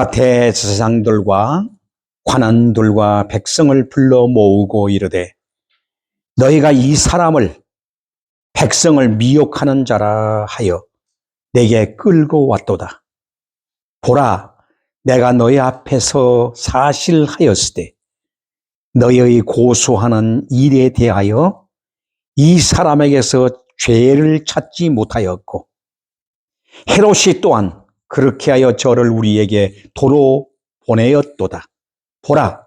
대제사장들과 관원들과 백성을 불러 모으고 이르되 너희가 이 사람을 백성을 미혹하는 자라 하여 내게 끌고 왔도다. 보라, 내가 너희 앞에서 사실하였으되 너희의 고소하는 일에 대하여 이 사람에게서 죄를 찾지 못하였고 헤롯이 또한 그렇게 하여 저를 우리에게 도로 보내었도다. 보라,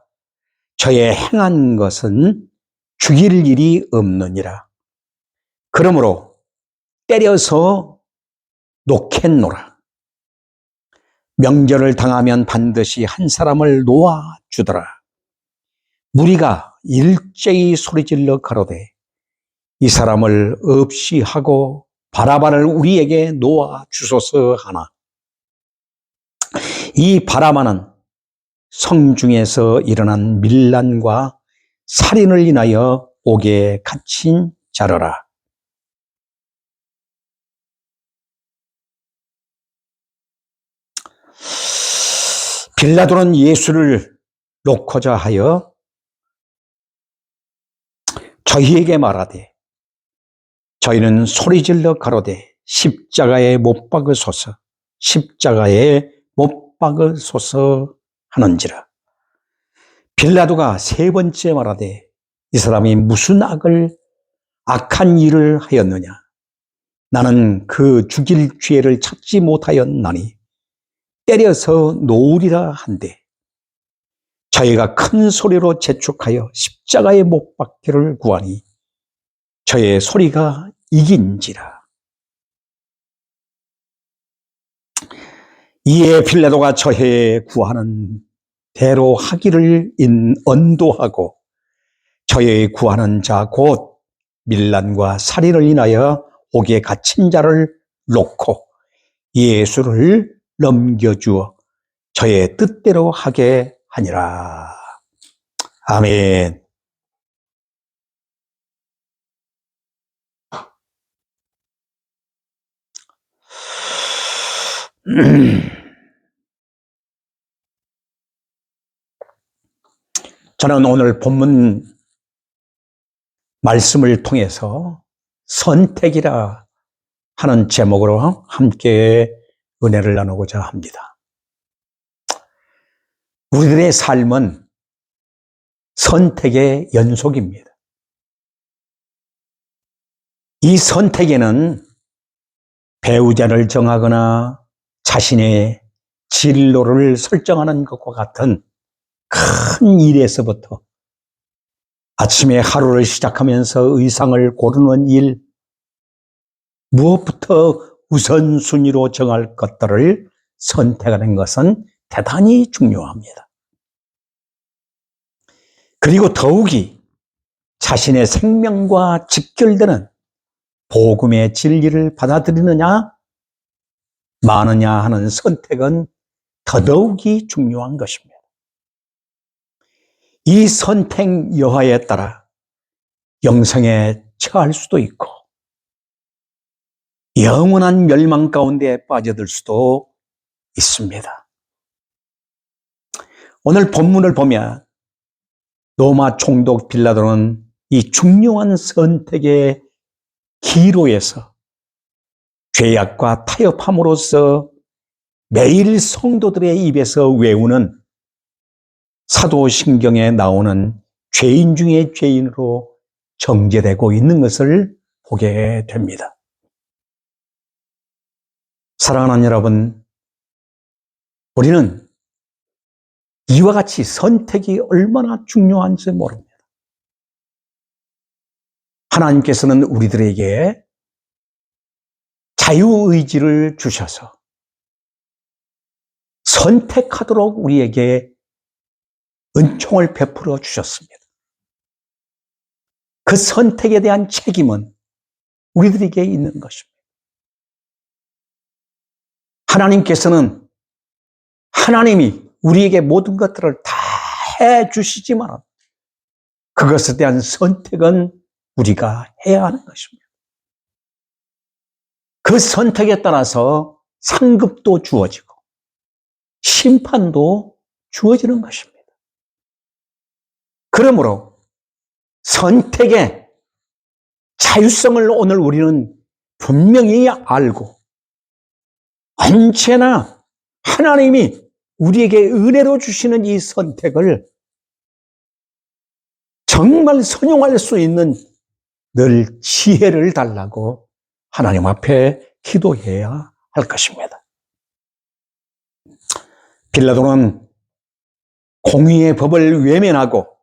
저의 행한 것은 죽일 일이 없느니라. 그러므로 때려서 놓겠노라. 명절을 당하면 반드시 한 사람을 놓아주더라. 무리가 일제히 소리질러 가로되 이 사람을 없이 하고 바라바를 우리에게 놓아주소서 하나. 이 바라바는 성중에서 일어난 밀란과 살인을 인하여 옥에 갇힌 자러라. 빌라도는 예수를 놓고자 하여 저희에게 말하되 저희는 소리질러 가로되 십자가에 못 박으소서, 십자가에 못 박으소서 하는지라. 빌라도가 세 번째 말하되 이 사람이 무슨 악한 일을 하였느냐. 나는 그 죽일 기회를 찾지 못하였나니 때려서 놓으리라 한데 저희가 큰 소리로 재촉하여 십자가에 못 박기를 구하니 저의 소리가 이긴지라. 이에 빌라도가 저의 구하는 대로 하기를 언도하고 저의 구하는 자 곧 밀란과 살인을 인하여 옥에 갇힌 자를 놓고 예수를 넘겨주어 저의 뜻대로 하게 하니라. 아멘. 저는 오늘 본문 말씀을 통해서 선택이라 하는 제목으로 함께 은혜를 나누고자 합니다. 우리들의 삶은 선택의 연속입니다. 이 선택에는 배우자를 정하거나 자신의 진로를 설정하는 것과 같은 큰 일에서부터 아침에 하루를 시작하면서 의상을 고르는 일, 무엇부터 우선순위로 정할 것들을 선택하는 것은 대단히 중요합니다. 그리고 더욱이 자신의 생명과 직결되는 복음의 진리를 받아들이느냐 마느냐 하는 선택은 더더욱이 중요한 것입니다. 이 선택 여하에 따라 영생에 처할 수도 있고 영원한 멸망 가운데 빠져들 수도 있습니다. 오늘 본문을 보면 로마 총독 빌라도는 이 중요한 선택의 기로에서 죄악과 타협함으로써 매일 성도들의 입에서 외우는 사도신경에 나오는 죄인 중에 죄인으로 정죄되고 있는 것을 보게 됩니다. 사랑하는 여러분, 우리는 이와 같이 선택이 얼마나 중요한지 모릅니다. 하나님께서는 우리들에게 자유의지를 주셔서 선택하도록 우리에게 은총을 베풀어 주셨습니다. 그 선택에 대한 책임은 우리들에게 있는 것입니다. 하나님께서는 하나님이 우리에게 모든 것들을 다 해주시지만 그것에 대한 선택은 우리가 해야 하는 것입니다. 그 선택에 따라서 상급도 주어지고 심판도 주어지는 것입니다. 그러므로 선택의 자유성을 오늘 우리는 분명히 알고 언제나 하나님이 우리에게 은혜로 주시는 이 선택을 정말 선용할 수 있는 늘 지혜를 달라고 하나님 앞에 기도해야 할 것입니다. 빌라도는 공의의 법을 외면하고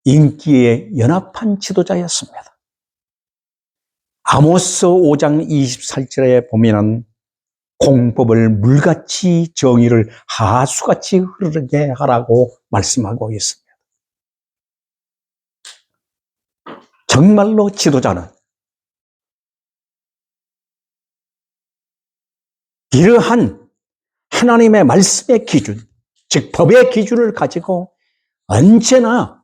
인기에 연합한 지도자였습니다. 아모스 5장 24절에 보면은 공법을 물같이 정의를 하수같이 흐르게 하라고 말씀하고 있습니다. 정말로 지도자는 이러한 하나님의 말씀의 기준, 즉 법의 기준을 가지고 언제나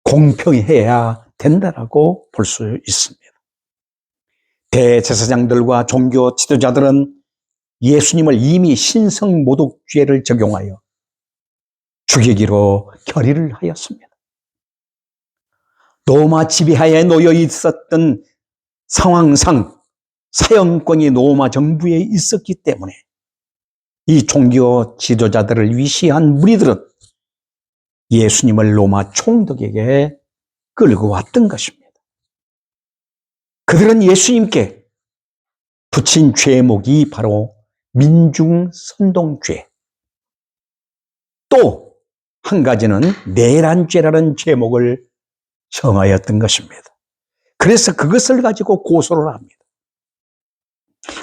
공평해야 된다라고 볼 수 있습니다. 대제사장들과 종교 지도자들은 예수님을 이미 신성모독죄를 적용하여 죽이기로 결의를 하였습니다. 로마 지배하에 놓여 있었던 상황상 사형권이 로마 정부에 있었기 때문에 이 종교 지도자들을 위시한 무리들은 예수님을 로마 총독에게 끌고 왔던 것입니다. 그들은 예수님께 붙인 죄목이 바로 민중선동죄, 또 한 가지는 내란죄라는 죄목을 정하였던 것입니다. 그래서 그것을 가지고 고소를 합니다.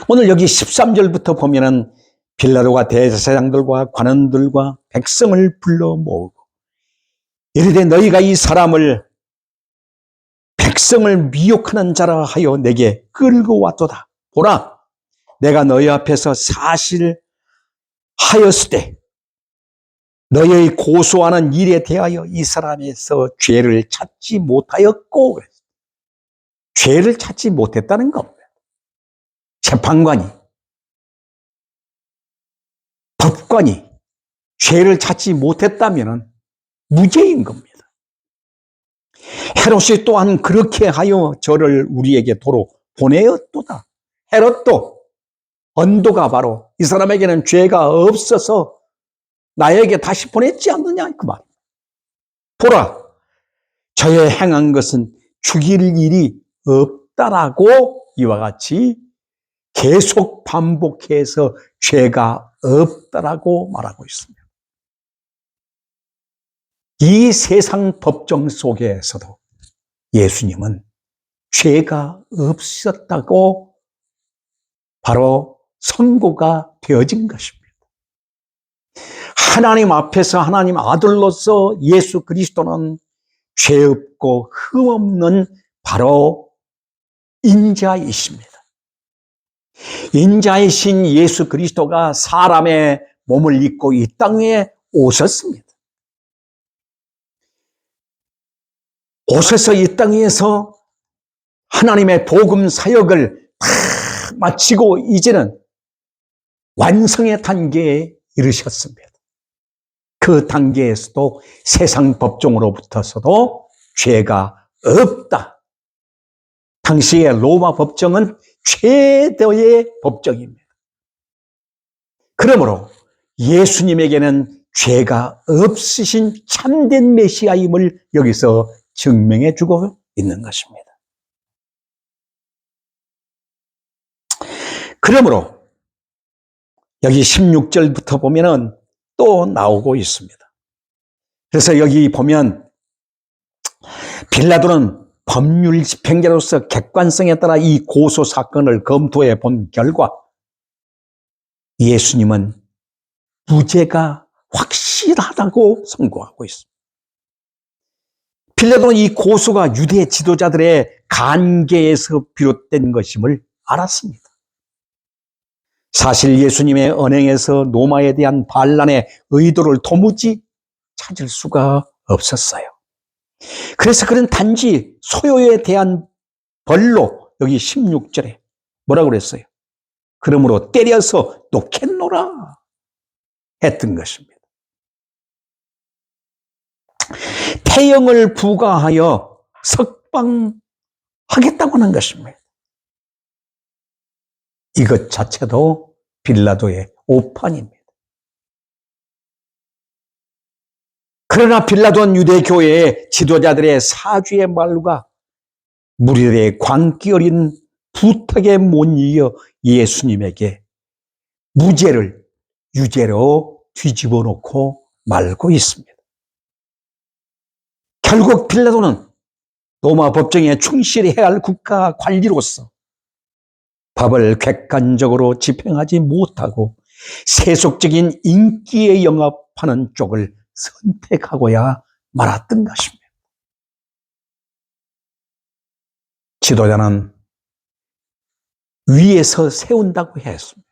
오늘 여기 13절부터 보면은 빌라도가 대제사장들과 관원들과 백성을 불러 모으고 이르되 너희가 이 사람을 백성을 미혹하는 자라 하여 내게 끌고 왔도다. 보라, 내가 너희 앞에서 사실하였으되 너희의 고소하는 일에 대하여 이 사람에서 죄를 찾지 못하였고, 죄를 찾지 못했다는 겁니다. 재판관이, 법관이 죄를 찾지 못했다면 무죄인 겁니다. 헤롯이 또한 그렇게 하여 저를 우리에게 도로 보내었도다. 헤롯도 언도가 바로 이 사람에게는 죄가 없어서 나에게 다시 보냈지 않느냐 그 말입니다. 보라, 저의 행한 것은 죽일 일이 없다라고 이와 같이 계속 반복해서 죄가 없다라고 말하고 있습니다. 이 세상 법정 속에서도 예수님은 죄가 없었다고 바로 선고가 되어진 것입니다. 하나님 앞에서 하나님 아들로서 예수 그리스도는 죄 없고 흠 없는 바로 인자이십니다. 인자이신 예수 그리스도가 사람의 몸을 입고 이 땅에 오셨습니다. 오셔서 이 땅에서 하나님의 복음 사역을 다 마치고 이제는 완성의 단계에 이르셨습니다. 그 단계에서도 세상 법정으로부터서도 죄가 없다. 당시의 로마 법정은 최대의 법정입니다. 그러므로 예수님에게는 죄가 없으신 참된 메시아임을 여기서 증명해 주고 있는 것입니다. 그러므로 여기 16절부터 보면은 또 나오고 있습니다. 그래서 여기 보면 빌라도는 법률 집행자로서 객관성에 따라 이 고소 사건을 검토해 본 결과 예수님은 무죄가 확실하다고 선고하고 있습니다. 빌라도는 이 고소가 유대 지도자들의 간계에서 비롯된 것임을 알았습니다. 사실 예수님의 언행에서 로마에 대한 반란의 의도를 도무지 찾을 수가 없었어요. 그래서 그는 단지 소요에 대한 벌로 여기 16절에 뭐라고 그랬어요? 그러므로 때려서 놓겠노라. 했던 것입니다. 태형을 부과하여 석방하겠다고 하는 것입니다. 이것 자체도 빌라도의 오판입니다. 그러나 빌라도는 유대교회의 지도자들의 사주의 말과 무리들의 광기 어린 부탁에 못 이겨 예수님에게 무죄를 유죄로 뒤집어 놓고 말고 있습니다. 결국 빌라도는 로마 법정에 충실해야 할 국가 관리로서 법을 객관적으로 집행하지 못하고 세속적인 인기에 영합하는 쪽을 선택하고야 말았던 것입니다. 지도자는 위에서 세운다고 했습니다.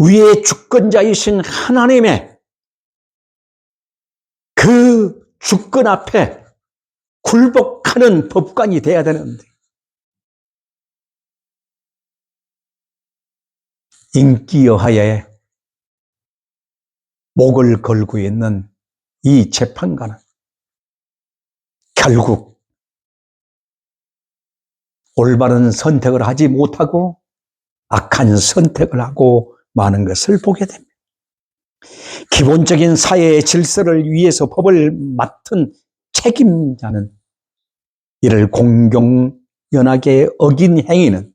위의 주권자이신 하나님의 그 주권 앞에 굴복하는 법관이 돼야 되는데 인기여하에 목을 걸고 있는 이 재판관은 결국 올바른 선택을 하지 못하고 악한 선택을 하고 마는 것을 보게 됩니다. 기본적인 사회의 질서를 위해서 법을 맡은 책임자는 이를 공공연하게 어긴 행위는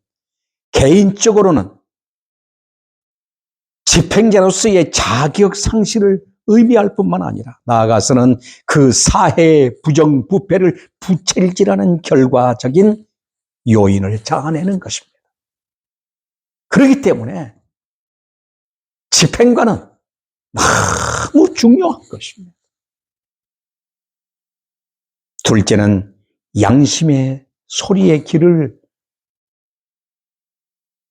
개인적으로는 집행자로서의 자격 상실을 의미할 뿐만 아니라 나아가서는 그 사회의 부정부패를 부채질하는 결과적인 요인을 자아내는 것입니다. 그렇기 때문에 집행관은 너무 중요한 것입니다. 둘째는 양심의 소리의 길을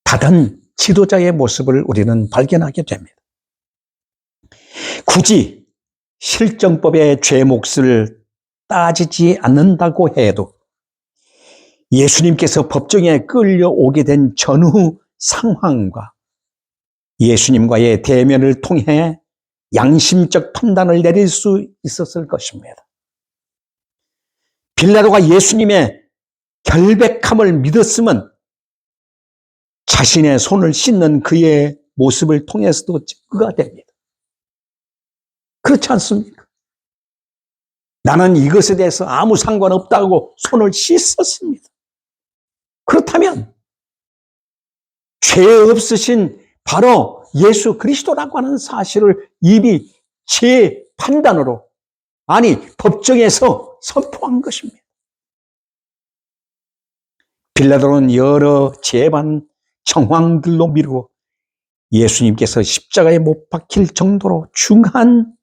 닫은 지도자의 모습을 우리는 발견하게 됩니다. 굳이 실정법의 죄 몫을 따지지 않는다고 해도 예수님께서 법정에 끌려오게 된 전후 상황과 예수님과의 대면을 통해 양심적 판단을 내릴 수 있었을 것입니다. 빌라도가 예수님의 결백함을 믿었으면 자신의 손을 씻는 그의 모습을 통해서도 증거가 됩니다. 그렇지 않습니까? 나는 이것에 대해서 아무 상관없다고 손을 씻었습니다. 그렇다면 죄 없으신 바로 예수 그리스도라고 하는 사실을 이미 제 판단으로, 아니 법정에서 선포한 것입니다. 빌라도는 여러 재반 정황들로 미루고 예수님께서 십자가에 못 박힐 정도로 중한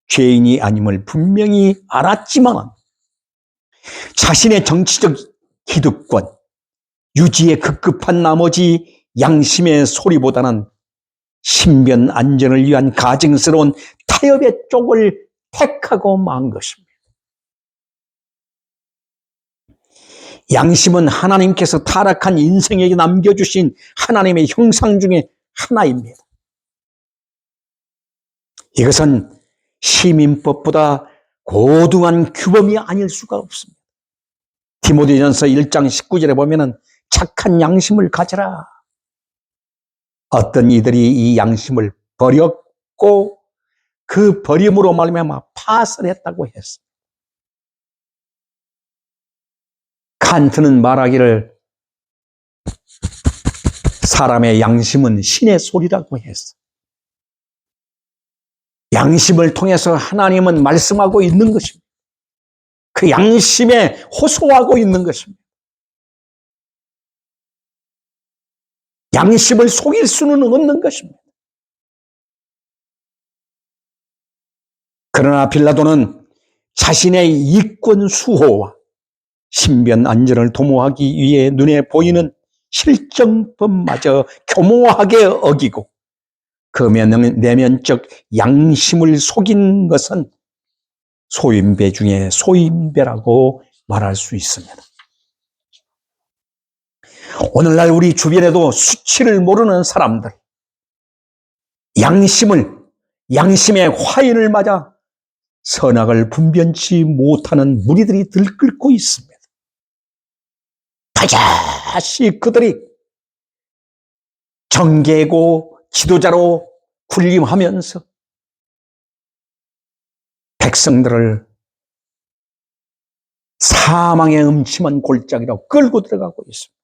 죄인이 아님을 분명히 알았지만 자신의 정치적 기득권 유지에 급급한 나머지 양심의 소리보다는 신변 안전을 위한 가증스러운 타협의 쪽을 택하고 만 것입니다. 양심은 하나님께서 타락한 인생에게 남겨주신 하나님의 형상 중에 하나입니다. 이것은 시민법보다 고등한 규범이 아닐 수가 없습니다. 디모데전서 1장 19절에 보면은 착한 양심을 가져라. 어떤 이들이 이 양심을 버렸고 그 버림으로 말미암아 파설했다고 했습니다. 칸트는 말하기를 사람의 양심은 신의 소리라고 했어. 양심을 통해서 하나님은 말씀하고 있는 것입니다. 그 양심에 호소하고 있는 것입니다. 양심을 속일 수는 없는 것입니다. 그러나 빌라도는 자신의 이권 수호와 신변 안전을 도모하기 위해 눈에 보이는 실정법마저 교모하게 어기고 그 내면적 양심을 속인 것은 소인배 중에 소인배라고 말할 수 있습니다. 오늘날 우리 주변에도 수치를 모르는 사람들, 양심의 화인을 맞아 선악을 분변치 못하는 무리들이 들끓고 있습니다. 다시 그들이 정계고 지도자로 군림하면서 백성들을 사망의 음침한 골짜기로 끌고 들어가고 있습니다.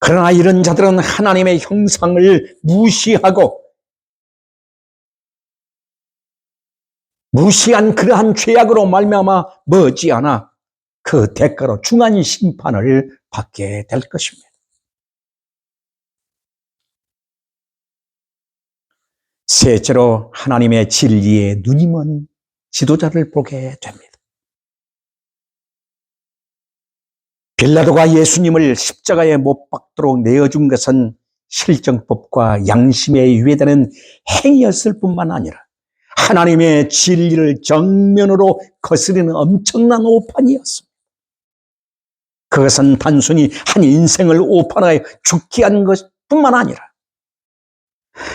그러나 이런 자들은 하나님의 형상을 무시한 그러한 죄악으로 말미암아 머지않아 그 대가로 중한 심판을 받게 될 것입니다. 셋째로 하나님의 진리에 눈이 먼 지도자를 보게 됩니다. 빌라도가 예수님을 십자가에 못 박도록 내어준 것은 실정법과 양심에 위배되는 행위였을 뿐만 아니라 하나님의 진리를 정면으로 거스르는 엄청난 오판이었습니다. 그것은 단순히 한 인생을 오판하여 죽게 한 것뿐만 아니라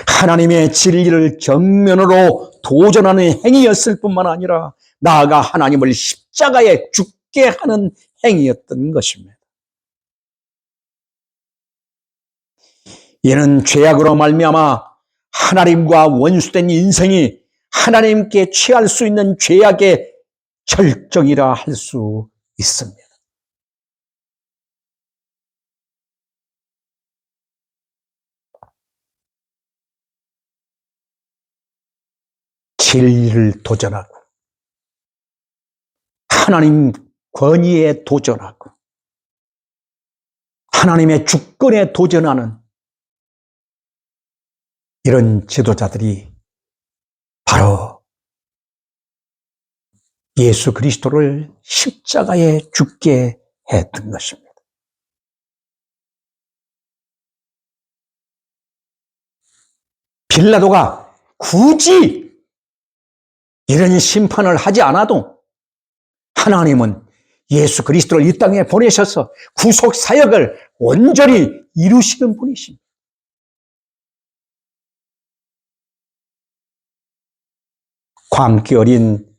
하나님의 진리를 정면으로 도전하는 행위였을 뿐만 아니라 나아가 하나님을 십자가에 죽게 하는 행위였던 것입니다. 이는 죄악으로 말미암아 하나님과 원수된 인생이 하나님께 취할 수 있는 죄악의 절정이라 할 수 있습니다. 진리를 도전하고 하나님 권위에 도전하고 하나님의 주권에 도전하는 이런 지도자들이 바로 예수 그리스도를 십자가에 죽게 했던 것입니다. 빌라도가 굳이 이런 심판을 하지 않아도 하나님은 예수 그리스도를 이 땅에 보내셔서 구속 사역을 온전히 이루시는 분이십니다. 광기 어린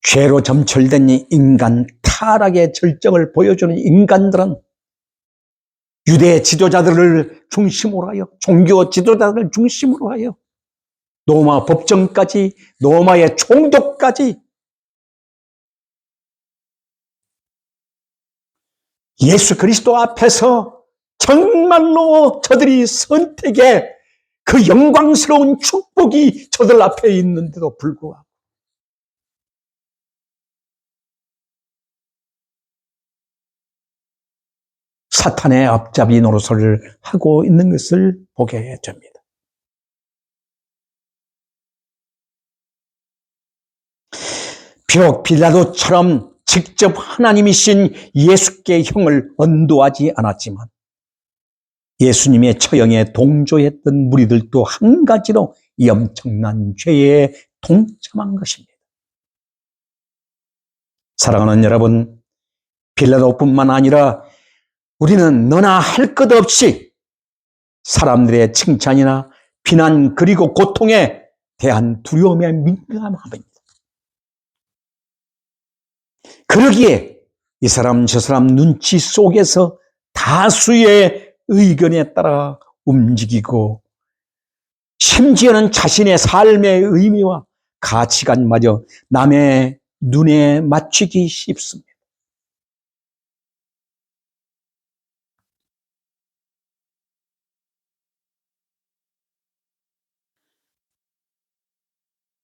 죄로 점철된 인간, 타락의 절정을 보여주는 인간들은 유대 지도자들을 중심으로 하여, 종교 지도자들을 중심으로 하여 로마 법정까지, 로마의 총독까지 예수 그리스도 앞에서 정말로 저들이 선택의 그 영광스러운 축복이 저들 앞에 있는데도 불구하고 사탄의 앞잡이 노릇을 하고 있는 것을 보게 됩니다. 비록 빌라도처럼 직접 하나님이신 예수께 형을 언도하지 않았지만 예수님의 처형에 동조했던 무리들도 한 가지로 이 엄청난 죄에 동참한 것입니다. 사랑하는 여러분, 빌라도뿐만 아니라 우리는 너나 할 것 없이 사람들의 칭찬이나 비난 그리고 고통에 대한 두려움에 민감합니다. 그러기에 이 사람 저 사람 눈치 속에서 다수의 의견에 따라 움직이고 심지어는 자신의 삶의 의미와 가치관마저 남의 눈에 맞추기 쉽습니다.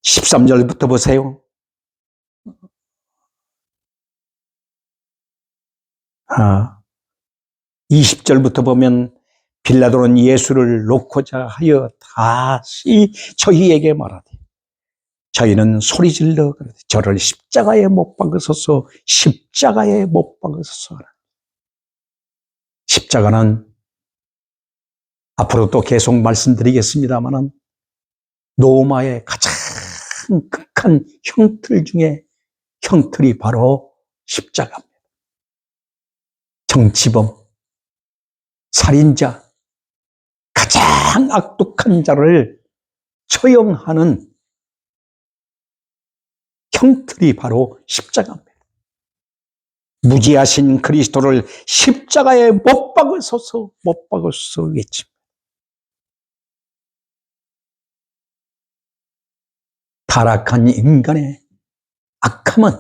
(13절부터) 보세요. 20절부터 보면 빌라도는 예수를 놓고자 하여 다시 저희에게 말하되 저희는 소리질러 저를 십자가에 못 박으소서, 십자가에 못 박으소서. 십자가는 앞으로 또 계속 말씀드리겠습니다마는 로마의 가장 극한 형틀 중에 형틀이 바로 십자가입니다. 정치범, 살인자, 가장 악독한 자를 처형하는 형틀이 바로 십자가입니다. 무지하신 그리스도를 십자가에 못 박으소서, 못 박으소서 외칩니다. 타락한 인간의 악함은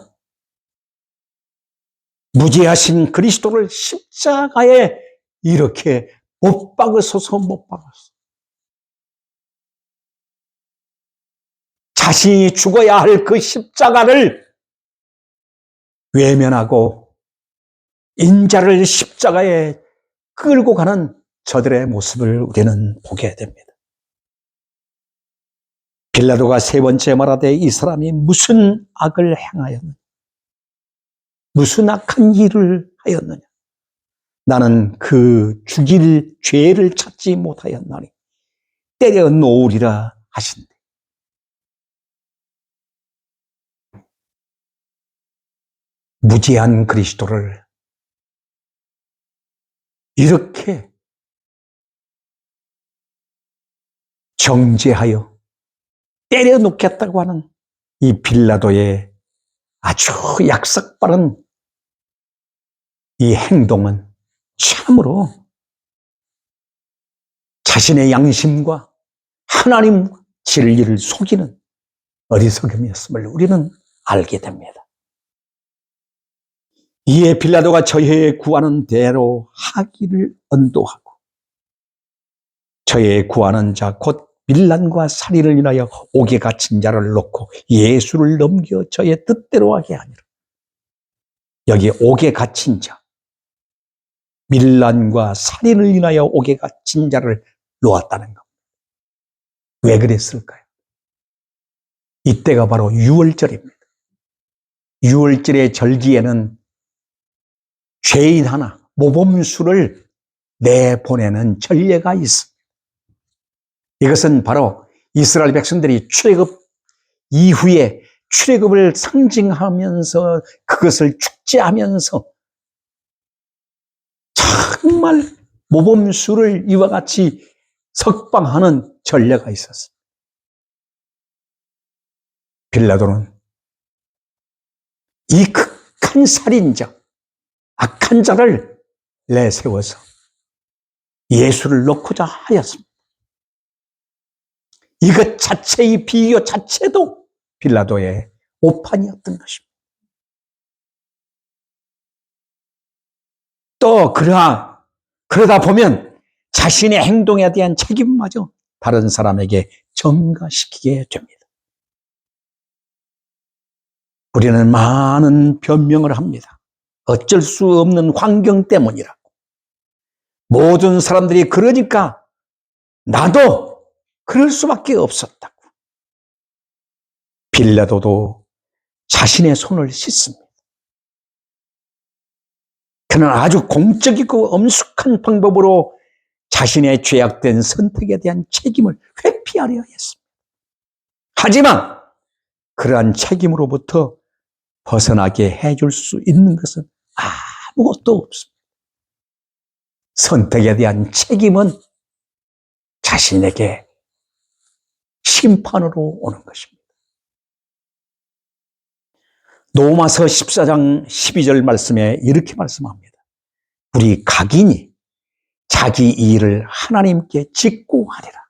무지하신 그리스도를 십자가에 이렇게 못 박으소서, 못 박으소서. 자신이 죽어야 할 그 십자가를 외면하고 인자를 십자가에 끌고 가는 저들의 모습을 우리는 보게 됩니다. 빌라도가 세 번째 말하되 이 사람이 무슨 악을 행하였느냐, 무슨 악한 일을 하였느냐, 나는 그 죽일 죄를 찾지 못하였나니 때려 놓으리라 하신대. 무지한 그리스도를 이렇게 정죄하여 때려 놓겠다고 하는 이 빌라도의 아주 약삭빠른 이 행동은 참으로 자신의 양심과 하나님 진리를 속이는 어리석음이었음을 우리는 알게 됩니다. 이에 빌라도가 저희의 구하는 대로 하기를 언도하고 저희의 구하는 자 곧 밀란과 살인을 인하여 옥에 갇힌 자를 놓고 예수를 넘겨 저의 뜻대로 하게 하니라. 여기 옥에 갇힌 자, 밀란과 살인을 인하여 옥에 갇힌 자를 놓았다는 겁니다. 왜 그랬을까요? 이때가 바로 유월절입니다. 유월절의 절기에는 죄인 하나, 모범수를 내보내는 전례가 있습니다. 이것은 바로 이스라엘 백성들이 출애굽 이후에 출애굽을 상징하면서 그것을 축제하면서 정말 모범수를 이와 같이 석방하는 전례가 있었습니다. 빌라도는 이 극한 살인자, 악한 자를 내세워서 예수를 놓고자 하였습니다. 이것 자체의 비교 자체도 빌라도의 오판이었던 것입니다. 또 그러다 보면 자신의 행동에 대한 책임마저 다른 사람에게 전가시키게 됩니다. 우리는 많은 변명을 합니다. 어쩔 수 없는 환경 때문이라고. 모든 사람들이 그러니까 나도 그럴 수밖에 없었다고. 빌라도도 자신의 손을 씻습니다. 그는 아주 공적이고 엄숙한 방법으로 자신의 죄악된 선택에 대한 책임을 회피하려 했습니다. 하지만 그러한 책임으로부터 벗어나게 해줄 수 있는 것은 아무것도 없습니다. 선택에 대한 책임은 자신에게 심판으로 오는 것입니다. 로마서 14장 12절 말씀에 이렇게 말씀합니다. 우리 각인이 자기 일을 하나님께 직고하리라.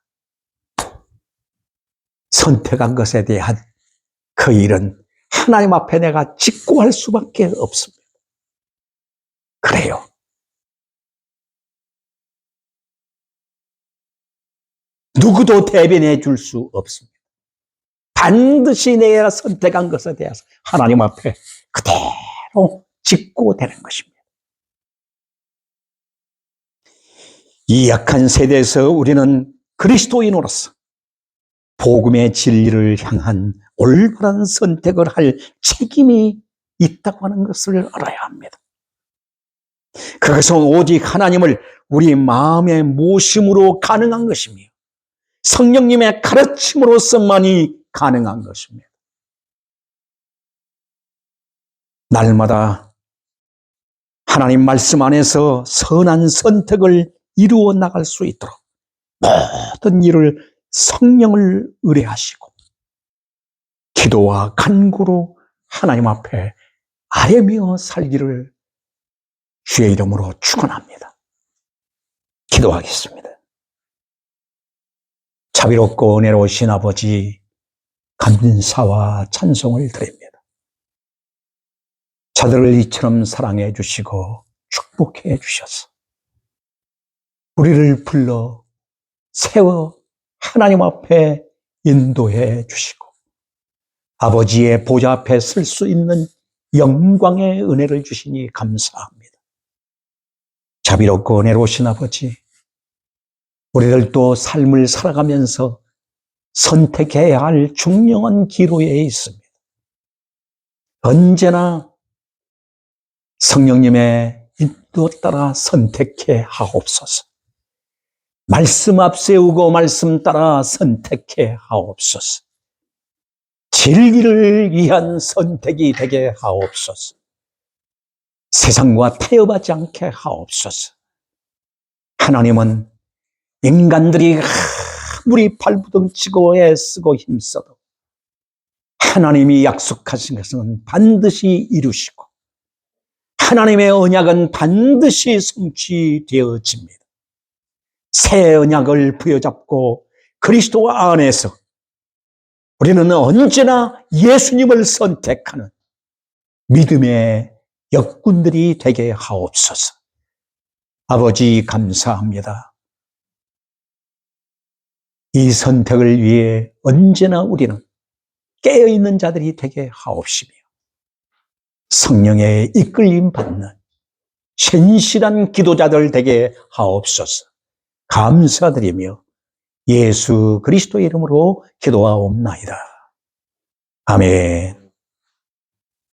선택한 것에 대한 그 일은 하나님 앞에 내가 직고할 수밖에 없습니다. 그래요. 누구도 대변해 줄 수 없습니다. 반드시 내가 선택한 것에 대해서 하나님 앞에 그대로 직고되는 것입니다. 이 약한 세대에서 우리는 그리스도인으로서 복음의 진리를 향한 올바른 선택을 할 책임이 있다고 하는 것을 알아야 합니다. 그것은 오직 하나님을 우리 마음에 모심으로 가능한 것이며 성령님의 가르침으로서만이 가능한 것입니다. 날마다 하나님 말씀 안에서 선한 선택을 이루어 나갈 수 있도록 모든 일을 성령을 의뢰하시고 기도와 간구로 하나님 앞에 아뢰며 살기를 주의 이름으로 축원합니다. 기도하겠습니다. 자비롭고 은혜로우신 아버지, 감사와 찬송을 드립니다. 자들을 이처럼 사랑해 주시고 축복해 주셔서 우리를 불러 세워 하나님 앞에 인도해 주시고 아버지의 보좌 앞에 설 수 있는 영광의 은혜를 주시니 감사합니다. 자비롭고 은혜로우신 아버지, 우리들도 삶을 살아가면서 선택해야 할 중요한 기로에 있습니다. 언제나 성령님의 인도 따라 선택해 하옵소서. 말씀 앞세우고 말씀 따라 선택해 하옵소서. 진리를 위한 선택이 되게 하옵소서. 세상과 타협하지 않게 하옵소서. 하나님은 인간들이 아무리 발부둥치고 애쓰고 힘써도 하나님이 약속하신 것은 반드시 이루시고 하나님의 언약은 반드시 성취되어집니다. 새 언약을 부여잡고 그리스도 안에서 우리는 언제나 예수님을 선택하는 믿음의 역군들이 되게 하옵소서. 아버지 감사합니다. 이 선택을 위해 언제나 우리는 깨어있는 자들이 되게 하옵시며 성령의 이끌림 받는 신실한 기도자들 되게 하옵소서. 감사드리며 예수 그리스도의 이름으로 기도하옵나이다. 아멘.